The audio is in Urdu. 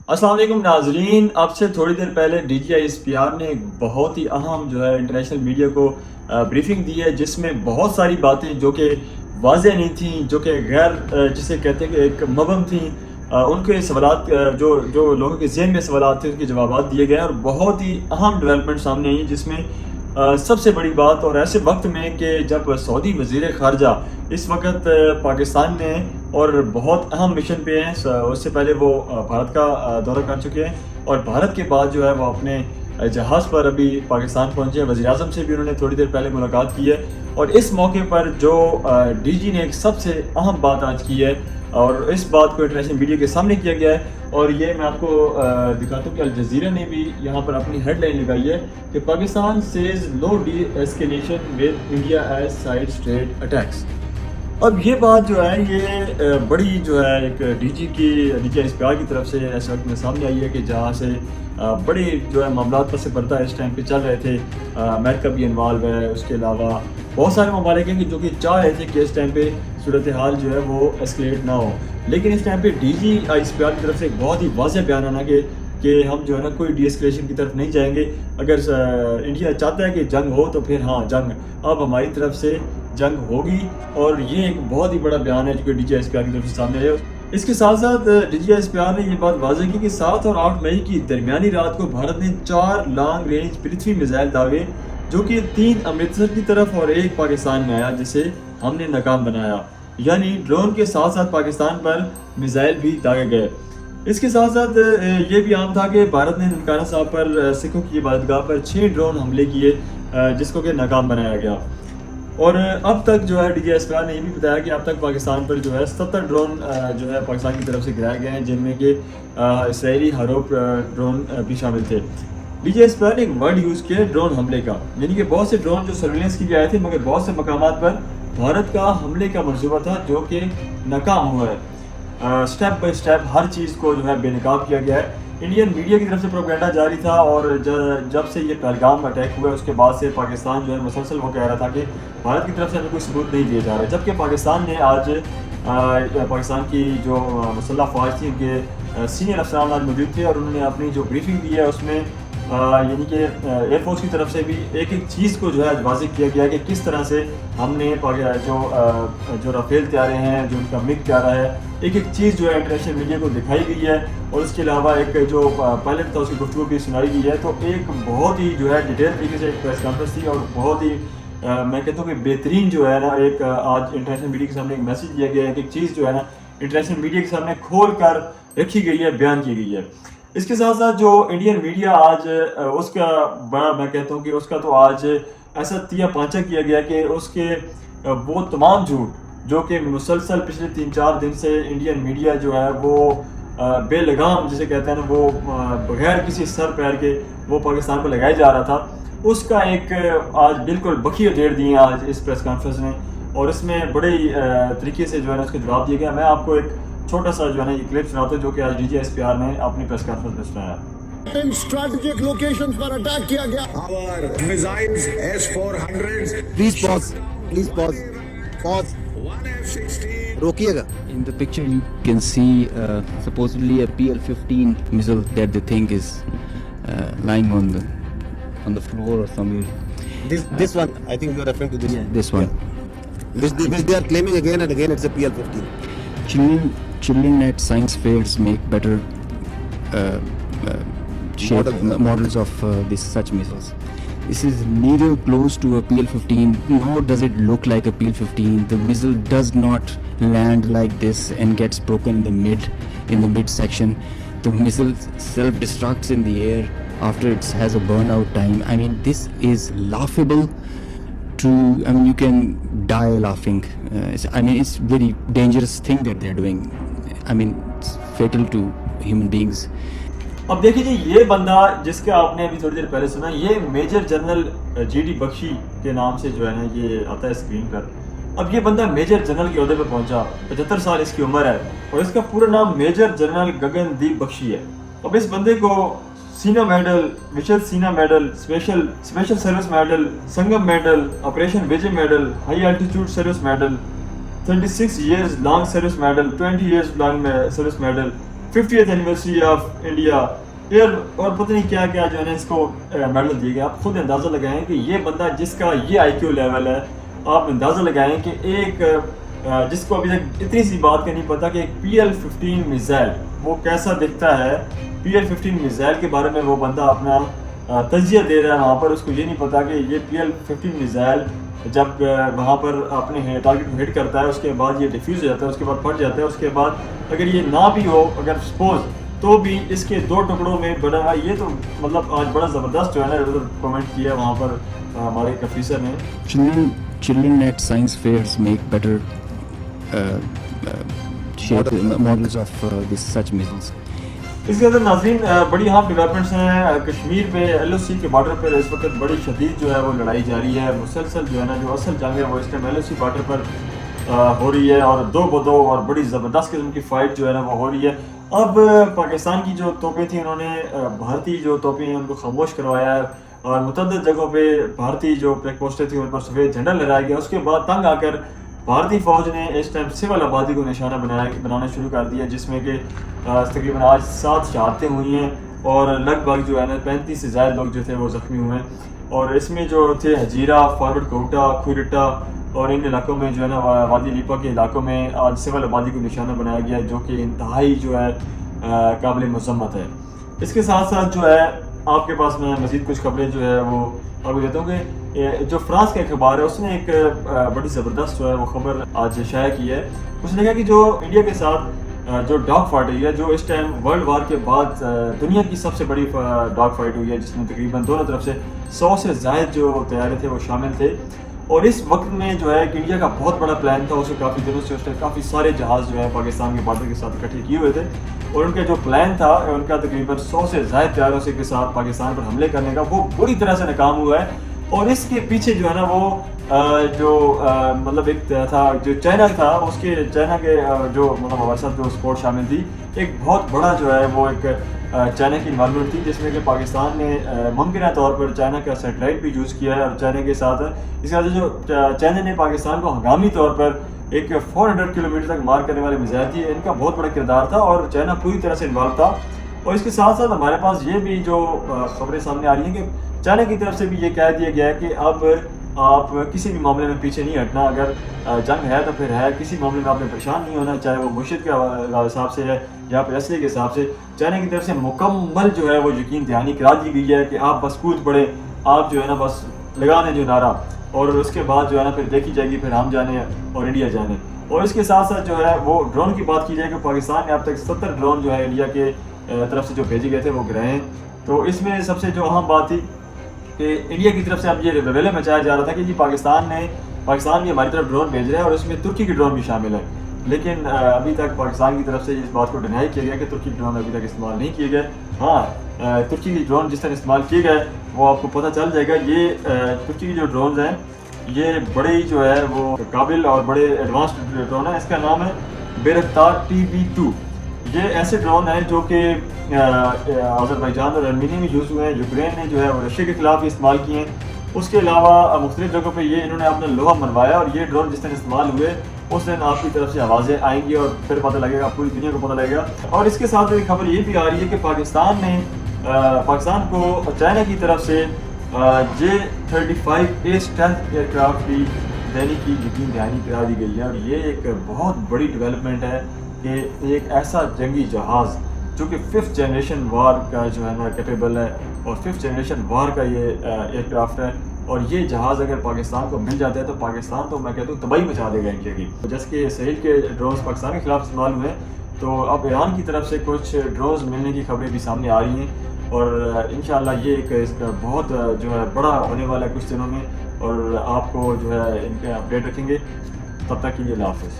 السلام علیکم ناظرین، اب سے تھوڑی دیر پہلے D G I S P R نے ایک بہت ہی اہم انٹرنیشنل میڈیا کو بریفنگ دی ہے، جس میں بہت ساری باتیں جو کہ واضح نہیں تھیں، جو کہ غیر جسے کہتے ہیں کہ ایک مبہم تھیں، ان کے سوالات جو لوگوں کے ذہن میں سوالات تھے ان کے جوابات دیے گئے اور بہت ہی اہم ڈیولپمنٹ سامنے آئی، جس میں سب سے بڑی بات اور ایسے وقت میں کہ جب سعودی وزیر خارجہ اس وقت پاکستان میں اور بہت اہم مشن پہ ہیں، اس سے پہلے وہ بھارت کا دورہ کر چکے ہیں اور بھارت کے بعد جو ہے وہ اپنے جہاز پر ابھی پاکستان پہنچے ہیں۔ وزیر اعظم سے بھی انہوں نے تھوڑی دیر پہلے ملاقات کی ہے اور اس موقع پر جو ڈی جی نے ایک سب سے اہم بات آج کی ہے اور اس بات کو انٹرنیشنل میڈیا کے سامنے کیا گیا ہے، اور یہ میں آپ کو دکھاتا ہوں کہ الجزیرہ نے بھی یہاں پر اپنی ہیڈ لائن لگائی ہے کہ Pakistan sees no de-escalation with India as side state attacks. اب یہ بات جو ہے یہ بڑی جو ہے ایک D G S P R کی طرف سے ایسے وقت میں سامنے آئی ہے کہ جہاں سے بڑے جو ہے معاملات پس پردہ اس ٹائم پہ چل رہے تھے، امریکہ بھی انوالو ہے، اس کے علاوہ بہت سارے ممالک ہیں کہ جو کہ چاہ رہے تھے کہ اس ٹائم پہ صورتحال جو ہے وہ اسکلیٹ نہ ہو، لیکن اس ٹائم پہ D G I S P R کی طرف سے ایک بہت ہی واضح بیان آنا کہ ہم جو ہے نا کوئی ڈی ایسکلیشن کی طرف نہیں جائیں گے۔ اگر انڈیا چاہتا ہے کہ جنگ ہو تو پھر ہاں جنگ اب ہماری طرف سے جنگ ہوگی، اور یہ ایک بہت ہی بڑا بیان ہے جو کہ D G I S P R کی طرف سے سامنے آیا۔ اس کے ساتھ ساتھ D G I S P R نے یہ بات واضح کی کہ 7 اور 8 مئی کی درمیانی رات کو بھارت نے 4 لانگ رینج پرتھوی میزائل داغے، جو کہ 3 امرتسر کی طرف اور 1 پاکستان میں آیا، جسے ہم نے ناکام بنایا، یعنی ڈرون کے ساتھ ساتھ پاکستان پر میزائل بھی داغے گئے۔ اس کے ساتھ ساتھ یہ بھی عام تھا کہ بھارت نے ننکانہ صاحب پر سکھوں کی عبادتگاہ پر 6 ڈرون حملے کیے، جس کو کہ ناکام بنایا گیا، اور اب تک جو ہے D G S P R نے یہ بھی بتایا کہ اب تک پاکستان پر جو ہے 70 ڈرون جو ہے پاکستان کی طرف سے گرائے گئے ہیں، جن میں کہ اسرائیلی ہروپ ڈرون بھی شامل تھے۔ D G S P R نے ایک ورڈ یوز کیا ڈرون حملے کا، یعنی کہ بہت سے ڈرون جو سرویلنس کے لیے آئے تھے مگر بہت سے مقامات پر بھارت کا حملے کا منصوبہ تھا جو کہ ناکام ہوا ہے۔ سٹیپ بائی سٹیپ ہر چیز کو جو ہے بے نقاب کیا گیا ہے۔ انڈین میڈیا کی طرف سے پروپیگنڈا جاری تھا، اور جب سے یہ پہلگام اٹیک ہوا اس کے بعد سے پاکستان جو ہے مسلسل وہ کہہ رہا تھا کہ بھارت کی طرف سے ہمیں کوئی ثبوت نہیں دیا جا رہا، جبکہ پاکستان نے آج پاکستان کی جو مسلح فوج تھی ان کے سینئر افسران آج موجود تھے، اور انہوں نے اپنی جو بریفنگ دی ہے اس میں یعنی کہ ایئر فورس کی طرف سے بھی ایک ایک چیز کو جو ہے واضح کیا گیا کہ کس طرح سے ہم نے جو رافیل طیارے ہیں، جو ان کا مگ طیارہ ہے، ایک ایک چیز جو ہے انٹرنیشنل میڈیا کو دکھائی گئی ہے، اور اس کے علاوہ ایک جو پائلٹ تھا اس کی گفتگو بھی سنائی گئی ہے۔ تو ایک بہت ہی جو ہے ڈیٹیل طریقے سے ایک پریس کانفرنس تھی، اور بہت ہی میں کہتا ہوں کہ بہترین جو ہے نا ایک آج انٹرنیشنل میڈیا کے سامنے ایک میسج دیا گیا ہے، ایک چیز جو ہے نا انٹرنیشنل میڈیا کے سامنے کھول کر رکھی گئی ہے، بیان کی گئی ہے۔ اس کے ساتھ ساتھ جو انڈین میڈیا آج اس کا بڑا میں کہتا ہوں کہ اس کا تو آج ایسا تیا پانچہ کیا گیا کہ اس کے وہ تمام جھوٹ جو کہ مسلسل پچھلے 3-4 دن سے انڈین میڈیا جو ہے وہ بے لگام جسے کہتے ہیں نا، وہ بغیر کسی سر پیر کے وہ پاکستان پر لگایا جا رہا تھا، اس کا ایک آج بالکل بکی ادھیڑ دی ہیں آج اس پریس کانفرنس میں، اور اس میں بڑے طریقے سے جو ہے نا اس کا جواب دیا گیا۔ میں آپ کو ایک چھوٹا سا جو ہے نا یہ کلپ سناتا ہوں جو کہ آج D G S P R نے اپنی پریس کانفرنس میں سنایا۔ Strategic locations پر اٹیک کیا گیا۔ Our missiles S-400s. Please pause. Please pause. Pause. One F-16. روکیے God. In the picture you can see supposedly a PL-15 missile that they think is lying on the floor or somewhere. This one, I think you are referring to this. Yeah, this one. Which they are claiming again and again it's a PL-15. Children at science fairs make better models of such missiles. This is neither close to a PL-15, nor does it look like a PL-15. The missile does not land like this and gets broken in the mid section. The missile self-destructs in the air after it has a burnout time. I mean, this is laughable. You can die laughing. It's very dangerous thing that they're doing. It's fatal to human beings. اب دیکھیں جی، یہ بندہ جس کا آپ نے ابھی تھوڑی دیر پہلے سنا، یہ میجر جنرل جی ڈی بخشی کے نام سے جو ہے نا یہ آتا ہے اسکرین پر۔ اب یہ بندہ میجر جنرل کے عہدے پہ پہنچا، 75 سال اس کی عمر ہے، اور اس کا پورا نام میجر جنرل گگن دیپ بخشی ہے۔ اب اس بندے کو سینا میڈل، وشل Sena medal, special service medal, Sangam medal, operation Vijay medal, high altitude service medal, 36 years long service medal, 20 years long service medal, 50th anniversary of India year اور پتہ نہیں کیا کیا جو ہے نا اس کو میڈل دیے گئے. آپ خود اندازہ لگائیں کہ یہ بندہ جس کا یہ آئی کیو لیول ہے, آپ اندازہ لگائیں کہ ایک جس کو ابھی تک اتنی سی بات کا نہیں پتا کہ ایک PL-15 میزائل وہ کیسا دکھتا ہے. PL-15 میزائل کے بارے میں وہ بندہ اپنا تجزیہ دے رہا ہے وہاں پر. اس کو یہ نہیں پتا کہ یہ PL-15 میزائل جب وہاں پر اپنے ٹارگٹ کو ہٹ کرتا ہے اس کے بعد یہ ڈیفیوز ہو جاتا ہے, اس کے بعد پھٹ جاتا ہے, اس کے بعد اگر یہ نہ بھی ہو, اگر سپوز تو بھی اس کے 2 ٹکڑوں میں بنا ہے. یہ تو مطلب آج بڑا زبردست جو ہے نا کمنٹ کیا وہاں پر ہمارے ایک افیسر نے. Children at science fairs make better models of such missiles. اس کے اندر ناظرین بڑی اہم ڈیولپمنٹس ہیں. کشمیر پہ LOC کے بارڈر پر اس وقت بڑی شدید جو ہے وہ لڑائی جاری ہے. مسلسل جو ہے نا جو اصل جنگ ہے وہ اس ٹائم LOC بارڈر پر ہو رہی ہے, اور 2 بدو اور بڑی زبردست قسم کی فائٹ جو ہے نا وہ ہو رہی ہے. اب پاکستان کی جو توپیں تھیں انہوں نے بھارتی جو توپیں ہیں ان کو خاموش کروایا ہے, اور متعدد جگہوں پہ بھارتی جو پیک پوسٹیں تھیں ان پر سفید جھنڈا لہرایا گیا. اس کے بعد تنگ آ کر بھارتی فوج نے اس ٹائم سول آبادی کو نشانہ بنانا شروع کر دیا, جس میں کہ تقریباً آج 7 شہادتیں ہوئی ہیں اور لگ بھگ جو ہے نا 35 سے زائد لوگ جو تھے وہ زخمی ہوئے ہیں. اور اس میں جو تھے ہجیرہ, فارورڈ کوٹا, کھوئیٹا اور ان علاقوں میں جو ہے نا وادی لیپا کے علاقوں میں آج سول آبادی کو نشانہ بنایا گیا, جو کہ انتہائی جو ہے قابل مذمت ہے. اس کے ساتھ ساتھ جو ہے آپ کے پاس میں مزید کچھ خبریں جو ہے وہ آپ کو دیتا ہوں کہ جو فرانس کا اخبار ہے اس نے ایک بڑی زبردست جو ہے وہ خبر آج شائع کی ہے. اس نے کہا کہ جو انڈیا کے ساتھ جو ڈاگ فائٹ ہوئی ہے, جو اس ٹائم ورلڈ وار کے بعد دنیا کی سب سے بڑی ڈاگ فائٹ ہوئی ہے, جس میں تقریباً دونوں طرف سے 100 سے زائد جو طیارے تھے وہ شامل تھے. اور اس وقت میں جو ہے کہ انڈیا کا بہت بڑا پلان تھا, اسے کافی دنوں سے اس نے کافی سارے جہاز جو ہے پاکستان کے بارڈر کے ساتھ اکٹھے کیے ہوئے تھے, اور ان کا جو پلان تھا ان کا تقریباً 100 سے زائد طیاروں سے کے ساتھ پاکستان پر حملے کرنے کا, وہ بری طرح سے ناکام ہوا ہے. اور اس کے پیچھے جو ہے نا وہ مطلب ایک تھا جو چائنا تھا, اس کے چائنا کے جو مطلب ہمارے ساتھ جو سپورٹ شامل تھی, ایک بہت بڑا جو ہے وہ ایک چائنا کی انوالومنٹ تھی, جس میں کہ پاکستان نے ممکنہ طور پر چائنا کا سیٹلائٹ بھی یوز کیا ہے. اور چائنا کے ساتھ اس کے وجہ جو چائنا نے پاکستان کو ہنگامی طور پر ایک 400 کلومیٹر تک مار کرنے والے میزائل تھی, ان کا بہت بڑا کردار تھا, اور چائنا پوری طرح سے انوالو تھا. اور اس کے ساتھ ساتھ ہمارے پاس یہ بھی جو خبریں سامنے آ رہی ہیں کہ چائنا کی طرف سے بھی یہ کہہ دیا گیا ہے کہ اب آپ کسی بھی معاملے میں پیچھے نہیں ہٹنا, اگر جنگ ہے تو پھر ہے, کسی معاملے میں آپ نے پریشان نہیں ہونا, چاہے وہ مرشد کے حساب سے ہے یا پھر اسلحے کے حساب سے. چائنا کی طرف سے مکمل جو ہے وہ یقین دہانی کرا دی گئی ہے کہ آپ بس کود پڑے, آپ جو ہے نا بس لگا دیں جو نعرہ, اور اس کے بعد جو ہے نا پھر دیکھی جائے گی پھر ہم جانے اور انڈیا جانے. اور اس کے ساتھ ساتھ جو ہے وہ ڈرون کی بات کی جائے کہ پاکستان نے اب تک 70 ڈرون جو ہے انڈیا کے طرف سے جو بھیجے گئے تھے وہ گرائے ہیں. تو اس میں سب سے جو اہم بات تھی کہ انڈیا کی طرف سے اب یہ رویلا مچایا جا رہا تھا کہ جی پاکستان بھی ہماری طرف ڈرون بھیج رہا ہے, اور اس میں ترکی کے ڈرون بھی شامل ہے. لیکن ابھی تک پاکستان کی طرف سے اس بات کو ڈینائی کیا گیا کہ ترکی کے ڈرون ابھی تک استعمال نہیں کیے گئے. ہاں, ترکی کے ڈرون جس طرح استعمال کیے گئے وہ آپ کو پتہ چل جائے گا. یہ ترکی کے جو ڈرونز ہیں یہ بڑے جو ہے وہ قابل اور بڑے ایڈوانسڈ ڈرون ہیں. اس کا نام ہے بیرکتار TB2. یہ ایسے ڈرون ہیں جو کہ آذربائیجان اور ارمینیا میں یوز ہوئے ہیں. یوکرین نے جو ہے وہ رشیا کے خلاف استعمال کیے ہیں. اس کے علاوہ مختلف جگہوں پہ یہ انہوں نے اپنا لوہا منوایا, اور یہ ڈرون جس دن استعمال ہوئے اس دن آپ کی طرف سے آوازیں آئیں گی اور پھر پتہ لگے گا, پوری دنیا کو پتہ لگے گا. اور اس کے ساتھ ایک خبر یہ بھی آ رہی ہے کہ پاکستان کو چائنا کی طرف سے J-35A اسٹیلتھ ایئر کرافٹ بھی دینے کی یقین دہانی کرا دی گئی ہے. اور یہ ایک بہت بڑی ڈیولپمنٹ ہے کہ ایک ایسا جنگی جہاز جو کہ 5th جنریشن وار کا جو ہے نا کیپیبل ہے, اور 5th جنریشن وار کا یہ ایئر کرافٹ ہے. اور یہ جہاز اگر پاکستان کو مل جاتا ہے تو پاکستان تو میں کہتا ہوں تباہی مچا دے گا انڈیا کی. جیسے کہ سہیل کے ڈرونز پاکستان کے خلاف استعمال ہوئے ہیں, تو اب ایران کی طرف سے کچھ ڈرونز ملنے کی خبریں بھی سامنے آ رہی ہیں, اور انشاءاللہ یہ ایک اس کا بہت جو ہے بڑا ہونے والا ہے کچھ دنوں میں, اور آپ کو جو ہے ان کے اپڈیٹ رکھیں گے. تب تک کے لیے اللہ حافظ.